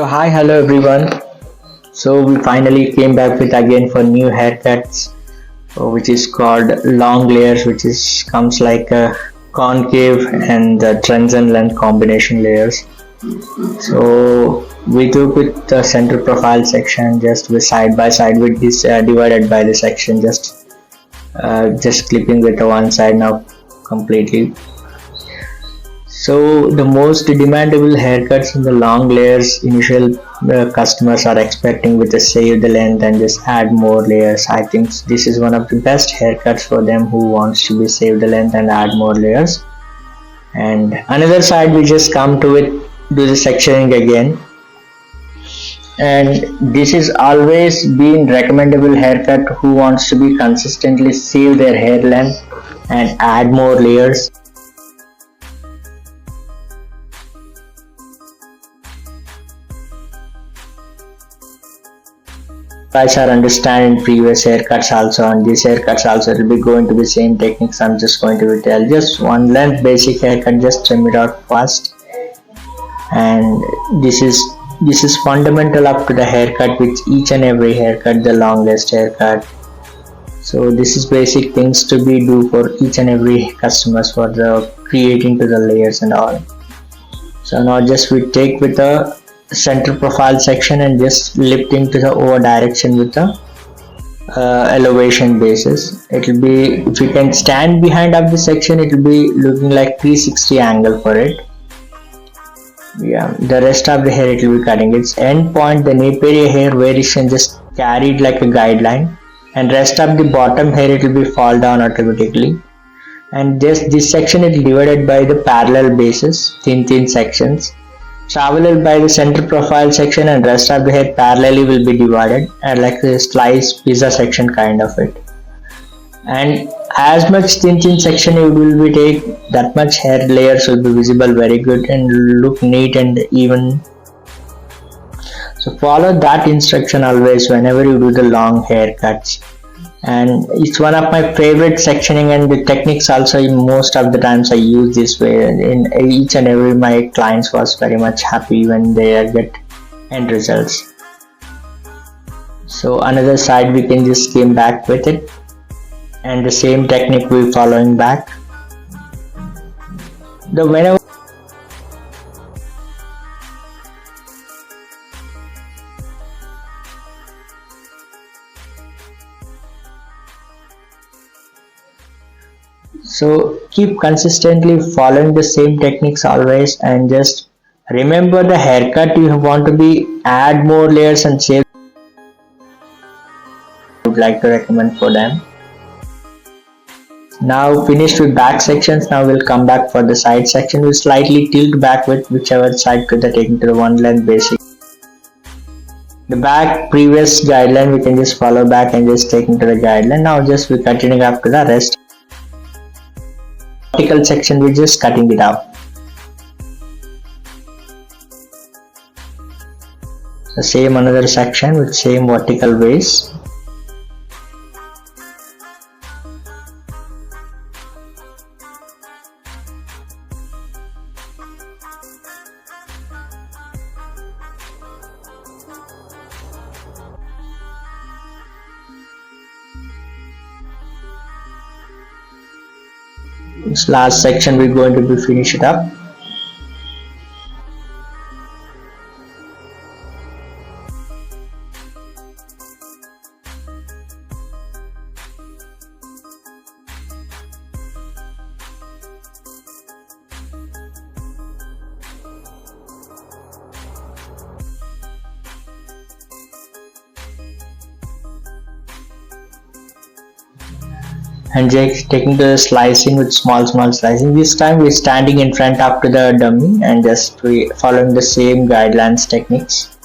Hello everyone. So we finally came back with again for new haircuts, which is called long layers, which is comes like a concave and the trends and length combination layers. So we took with the center profile section just with side by side with this divided by the section just clipping with the one side now completely. So the most demandable haircuts in the long layers initial customers are expecting with the save the length and just add more layers. I think this is one of the best haircuts for them who wants to be save the length and add more layers. And another side we just come to it, do the sectioning again. And this is always been recommendable haircut who wants to be consistently save their hair length and add more layers. Guys are understanding previous haircuts also, and these haircuts also will be going to be same techniques. I'm just going to tell just one length basic haircut, just trim it out fast. And this is fundamental up to the haircut with each and every haircut, the longest haircut. So this is basic things to be do for each and every customers for the creating to the layers and all. So now just we take with the center profile section and just lifting to the over direction with the elevation basis. It will be, if you can stand behind of the section, it will be looking like 360 angle for it. Yeah, the rest of the hair it will be cutting its end point, the nape area hair variation just carried like a guideline, and rest of the bottom hair it will be fall down automatically. And just this section is divided by the parallel basis, thin sections traveled by the center profile section, and rest of the hair parallelly will be divided and like a slice pizza section kind of it. And as much thin section you will be take, that much hair layers will be visible very good and look neat and even. So follow that instruction always whenever you do the long haircuts. And it's one of my favorite sectioning, and the techniques also most of the times I use this way in each and every my clients was very much happy when they get end results. So another side we can just came back with it, and the same technique we following back. The whenever so keep consistently following the same techniques always, and just remember the haircut you want to be add more layers and save. I would like to recommend for them. Now finished with back sections, now we'll come back for the side section. We'll slightly tilt back with whichever side to the taking to the one length basic. The back previous guideline we can just follow back and just taking to the guideline. Now just we continuing up to the rest. Vertical section we're just cutting it out. The same another section with same vertical ways. This last section we're going to be finish it up. And just taking the slicing with small slicing. This time we're standing in front up to the dummy and just we following the same guidelines techniques.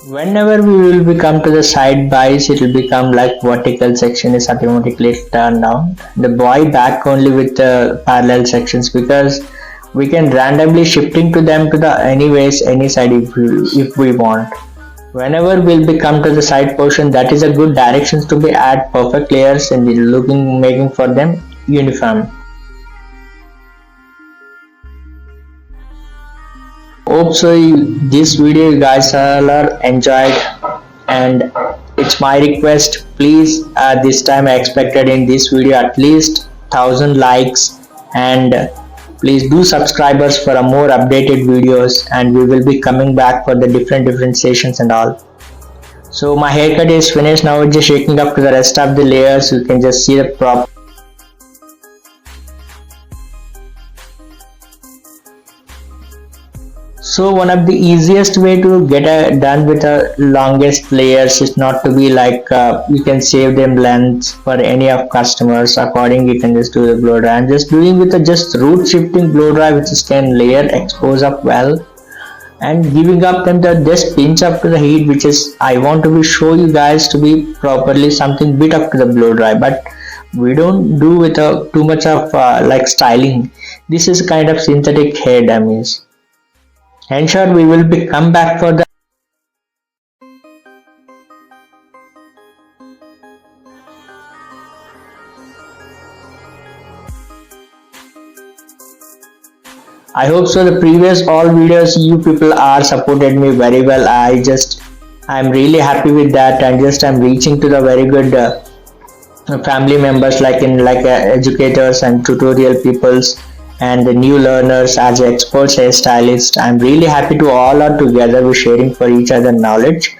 Whenever we will be come to the side buys, it will become like vertical section is automatically turned down. The boy back only with the parallel sections, because we can randomly shifting to them to the anyways any side if we want. Whenever we'll be come to the side portion, that is a good directions to be add perfect layers and the looking making for them uniform. hope so this video you guys all are enjoyed, and it's my request, please, this time I expected in this video at least 1000 likes, and please do subscribers for a more updated videos, and we will be coming back for the different sessions and all. So my haircut is finished now. It's just shaking up to the rest of the layers. You can just see the prop. So one of the easiest way to get done with the longest layers is not to be like you can save them lengths for any of customers. According you can just do the blow dry. I'm just doing with a just root shifting blow dry, which is can layer expose up well, and giving up them the just pinch up to the heat, which is I want to be show you guys to be properly something bit up to the blow dry, but we don't do with too much of like styling. This is kind of synthetic hair dummies. And sure, we will be come back for the I hope so the previous all videos you people are supported me very well. I'm really happy with that, and just I'm reaching to the very good family members like educators and tutorial peoples and the new learners as experts hairstylists. I'm really happy to all are together, we're sharing for each other knowledge.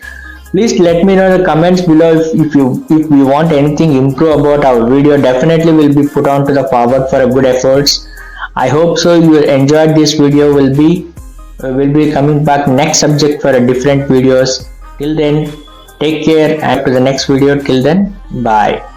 Please let me know in the comments below if we want anything improve about our video. Definitely will be put on to the forward for a good efforts. I hope so you enjoyed this video. Will be coming back next subject for a different videos. Till then, take care, and to the next video. Till then, bye.